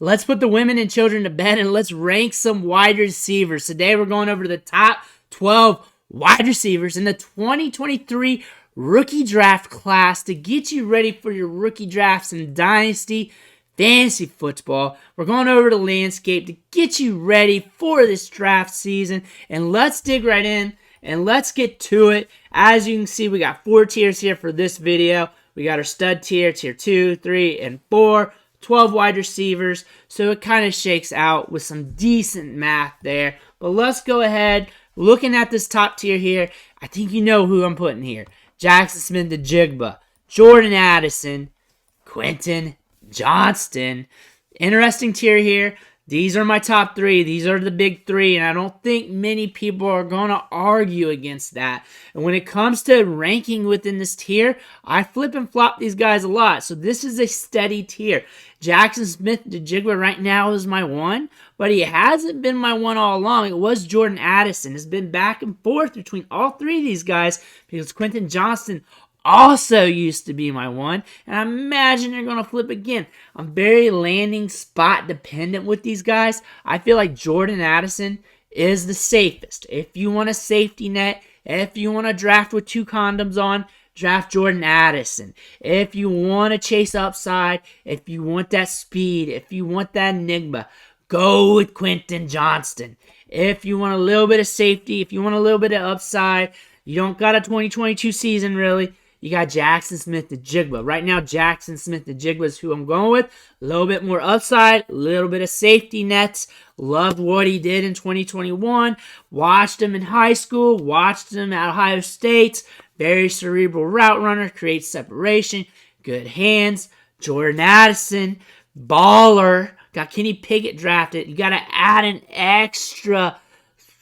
Let's put the women and children to bed and let's rank some wide receivers. Today we're going over to the top 12 wide receivers in the 2023 rookie draft class to get you ready for your rookie drafts in Dynasty fantasy football. We're going over the landscape to get you ready for this draft season. And let's dig right in and let's get to it. As you can see, we got 4 tiers here for this video. We got our stud tier, tier 2, 3, and 4. 12 wide receivers, so it kind of shakes out with some decent math there. But let's go ahead. Looking at this top tier here, I think you know who I'm putting here. Jaxon Smith-Njigba, Jordan Addison, Quentin Johnston. Interesting tier here. These are my top 3. These are the big 3, and I don't think many people are going to argue against that. And when it comes to ranking within this tier, I flip and flop these guys a lot. So this is a steady tier. Jaxon Smith-Njigba right now is my 1, but he hasn't been my 1 all along. It was Jordan Addison. It's been back and forth between all 3 of these guys because Quentin Johnston also used to be my 1, and I imagine they're going to flip again. I'm very landing spot dependent with these guys. I feel like Jordan Addison is the safest. If you want a safety net, if you want to draft with 2 condoms on, draft Jordan Addison. If you want to chase upside, if you want that speed, if you want that enigma, go with Quentin Johnston. If you want a little bit of safety, if you want a little bit of upside, you don't got a 2022 season really, you got Jaxon Smith-Njigba. Right now, Jaxon Smith-Njigba is who I'm going with. A little bit more upside, a little bit of safety nets. Loved what he did in 2021. Watched him in high school. Watched him at Ohio State. Very cerebral route runner. Creates separation. Good hands. Jordan Addison. Baller. Got Kenny Pickett drafted. You got to add an extra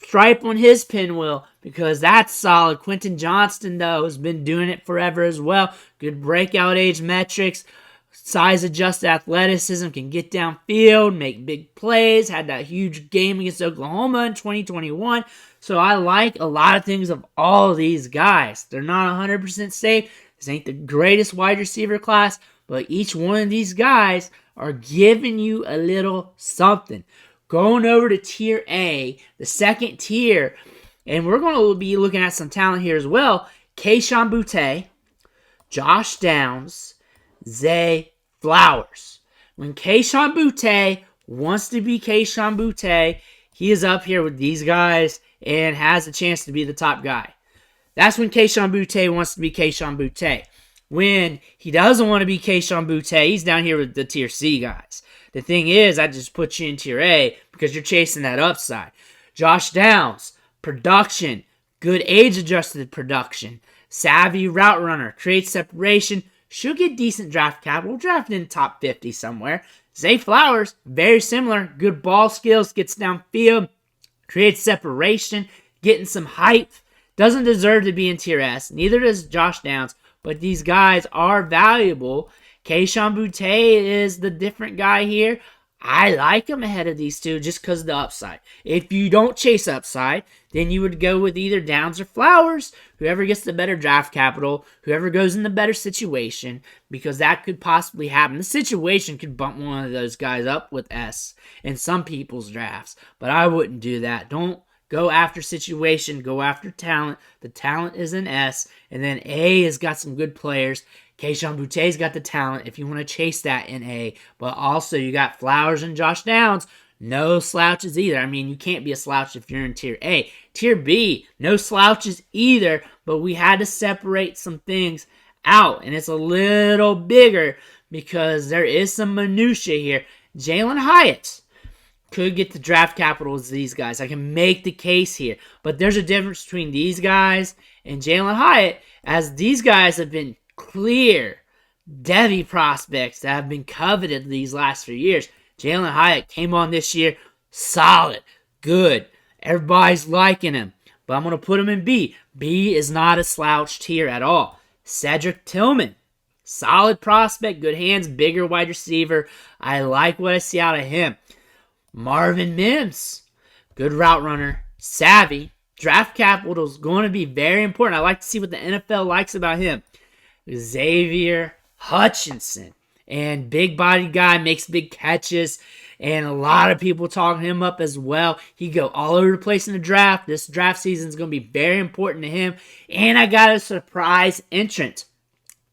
stripe on his pinwheel because that's solid. Quentin Johnston, though, has been doing it forever as well. Good breakout age metrics, size-adjusted athleticism, can get downfield, make big plays, had that huge game against Oklahoma in 2021. So I like a lot of things of all of these guys. They're not 100% safe. This ain't the greatest wide receiver class, but each one of these guys are giving you a little something. Going over to tier A, the second tier, and we're going to be looking at some talent here as well. Kayshon Boutte, Josh Downs, Zay Flowers. When Kayshon Boutte wants to be Kayshon Boutte, he is up here with these guys and has a chance to be the top guy. That's when Kayshon Boutte wants to be Kayshon Boutte. When he doesn't want to be Kayshon Boutte, he's down here with the tier C guys. The thing is, I just put you in tier A because you're chasing that upside. Josh Downs, production, good age-adjusted production, savvy route runner, creates separation, should get decent draft capital, drafted in top 50 somewhere. Zay Flowers, very similar, good ball skills, gets downfield, creates separation, getting some height, doesn't deserve to be in tier S, neither does Josh Downs, but these guys are valuable. Kayshon Boutte is the different guy here. I like him ahead of these two just because of the upside. If you don't chase upside, then you would go with either Downs or Flowers. Whoever gets the better draft capital, whoever goes in the better situation, because that could possibly happen. The situation could bump one of those guys up with S in some people's drafts, but I wouldn't do that. Don't go after situation, go after talent. The talent is an S, and then A has got some good players. Kayshon Boutte's got the talent if you want to chase that in A. But also, you got Flowers and Josh Downs. No slouches either. I mean, you can't be a slouch if you're in tier A. Tier B, no slouches either. But we had to separate some things out. And it's a little bigger because there is some minutia here. Jalen Hyatt could get the draft capital as these guys. I can make the case here. But there's a difference between these guys and Jalen Hyatt, as these guys have been clear Devy prospects that have been coveted these last few years. Jalen Hyatt came on this year, solid, good. Everybody's liking him, but I'm going to put him in B. B is not a slouched here at all. Cedric Tillman, solid prospect, good hands, bigger wide receiver. I like what I see out of him. Marvin Mims, good route runner, savvy. Draft capital is going to be very important. I like to see what the NFL likes about him. Xavier Hutchinson, and big body guy, makes big catches, and a lot of people talking him up as well. He go all over the place in the draft. This draft season is going to be very important to him, and I got a surprise entrant.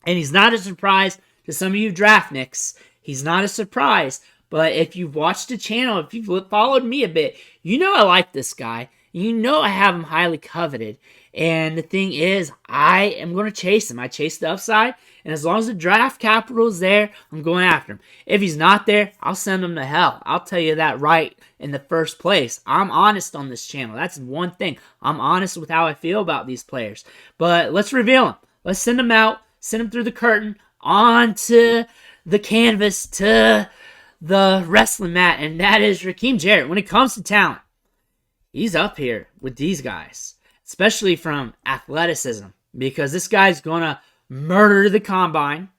And he's not a surprise to some of you draftnicks. He's not a surprise, but if you've watched the channel, if you've followed me a bit, you know I like this guy. You know I have him highly coveted. And the thing is, I am going to chase him. I chase the upside, and as long as the draft capital is there, I'm going after him. If he's not there, I'll send him to hell. I'll tell you that right in the first place. I'm honest on this channel. That's one thing. I'm honest with how I feel about these players. But let's reveal him. Let's send him out, send him through the curtain, onto the canvas, to the wrestling mat, and that is Raheem Jarrett. When it comes to talent, he's up here with these guys, especially from athleticism, because this guy's going to murder the combine,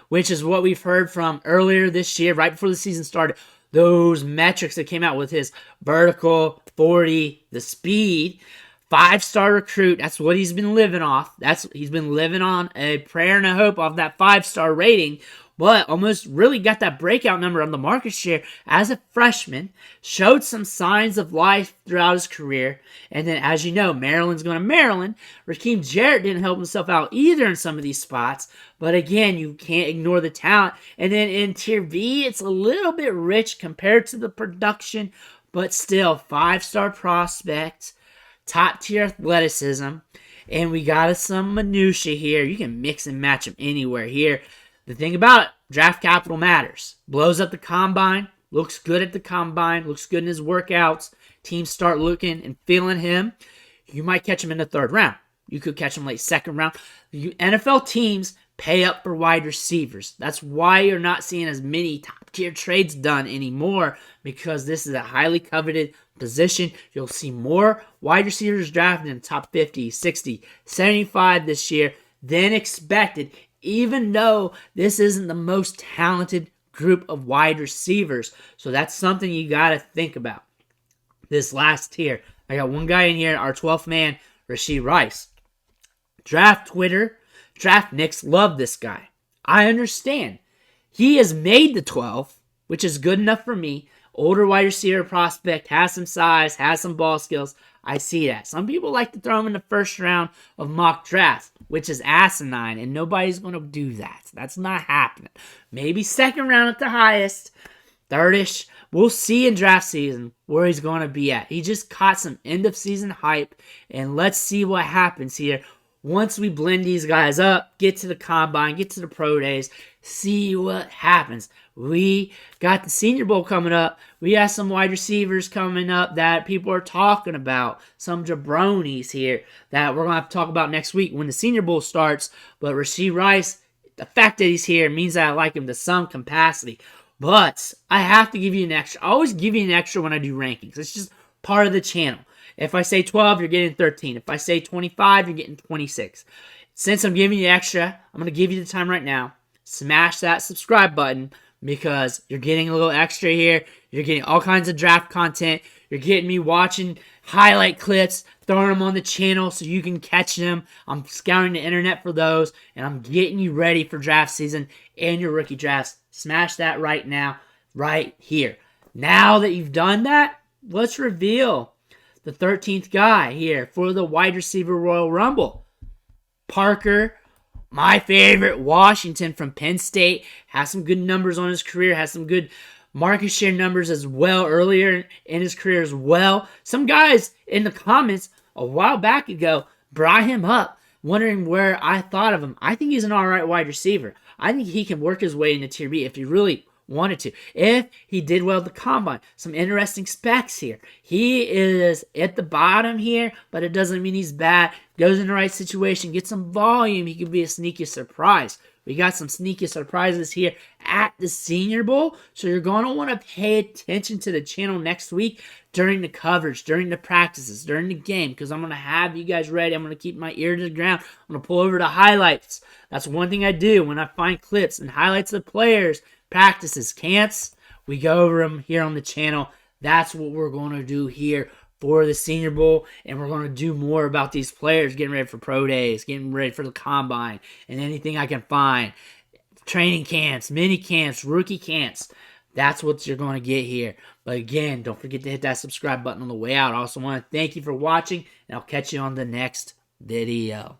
which is what we've heard from earlier this year, right before the season started. Those metrics that came out with his vertical, 40, the speed, 5-star recruit. That's what he's been living off. He's been living on a prayer and a hope off that 5-star rating, but almost really got that breakout number on the market share as a freshman, showed some signs of life throughout his career, and then, as you know, Maryland's going to Maryland. Raheem Jarrett didn't help himself out either in some of these spots, but again, you can't ignore the talent. And then in Tier B, it's a little bit rich compared to the production, but still, 5-star prospect, top-tier athleticism, and we got some minutia here. You can mix and match him anywhere here. The thing about it, draft capital matters. Blows up the combine, looks good at the combine, looks good in his workouts. Teams start looking and feeling him. You might catch him in the 3rd round. You could catch him late 2nd round. NFL teams pay up for wide receivers. That's why you're not seeing as many top-tier trades done anymore, because this is a highly coveted position. You'll see more wide receivers drafted in top 50, 60, 75 this year than expected, even though this isn't the most talented group of wide receivers. So that's something you got to think about. This last tier, I got one guy in here, our 12th man, Rashee Rice. Draft Twitter, draft Knicks love this guy. I understand. He has made the 12, which is good enough for me. Older wide receiver prospect, has some size, has some ball skills. I see that. Some people like to throw him in the 1st round of mock drafts, which is asinine, and nobody's going to do that. That's not happening. Maybe 2nd round at the highest, 3rd-ish. We'll see in draft season where he's going to be at. He just caught some end-of-season hype, and let's see what happens here. Once we blend these guys up, get to the combine, get to the pro days, see what happens. We got the Senior Bowl coming up. We have some wide receivers coming up that people are talking about. Some jabronis here that we're going to have to talk about next week when the Senior Bowl starts. But Rashee Rice, the fact that he's here means that I like him to some capacity. But I have to give you an extra. I always give you an extra when I do rankings. It's just part of the channel. If I say 12, you're getting 13. If I say 25, you're getting 26. Since I'm giving you extra, I'm going to give you the time right now. Smash that subscribe button, because you're getting a little extra here. You're getting all kinds of draft content. You're getting me watching highlight clips, throwing them on the channel so you can catch them. I'm scouring the internet for those, and I'm getting you ready for draft season and your rookie drafts. Smash that right now, right here. Now that you've done that, let's reveal the 13th guy here for the wide receiver Royal Rumble. Parker, my favorite, Washington from Penn State, has some good numbers on his career, has some good market share numbers as well earlier in his career as well. Some guys in the comments a while back ago brought him up, wondering where I thought of him. I think he's an alright wide receiver. I think he can work his way into Tier B if he really wanted to. If he did well at the combine. Some interesting specs here. He is at the bottom here, but it doesn't mean he's bad. Goes in the right situation, gets some volume, he could be a sneaky surprise. We got some sneaky surprises here at the Senior Bowl, so you're going to want to pay attention to the channel next week during the coverage, during the practices, during the game, because I'm going to have you guys ready. I'm going to keep my ear to the ground. I'm going to pull over the highlights. That's one thing I do when I find clips and highlights of players, practices, camps. We go over them here on the channel. That's what we're going to do here for the Senior Bowl, and we're going to do more about these players getting ready for pro days, getting ready for the combine, and anything I can find. Training camps, mini camps, rookie camps. That's what you're going to get here. But again, don't forget to hit that subscribe button on the way out. I also want to thank you for watching, and I'll catch you on the next video.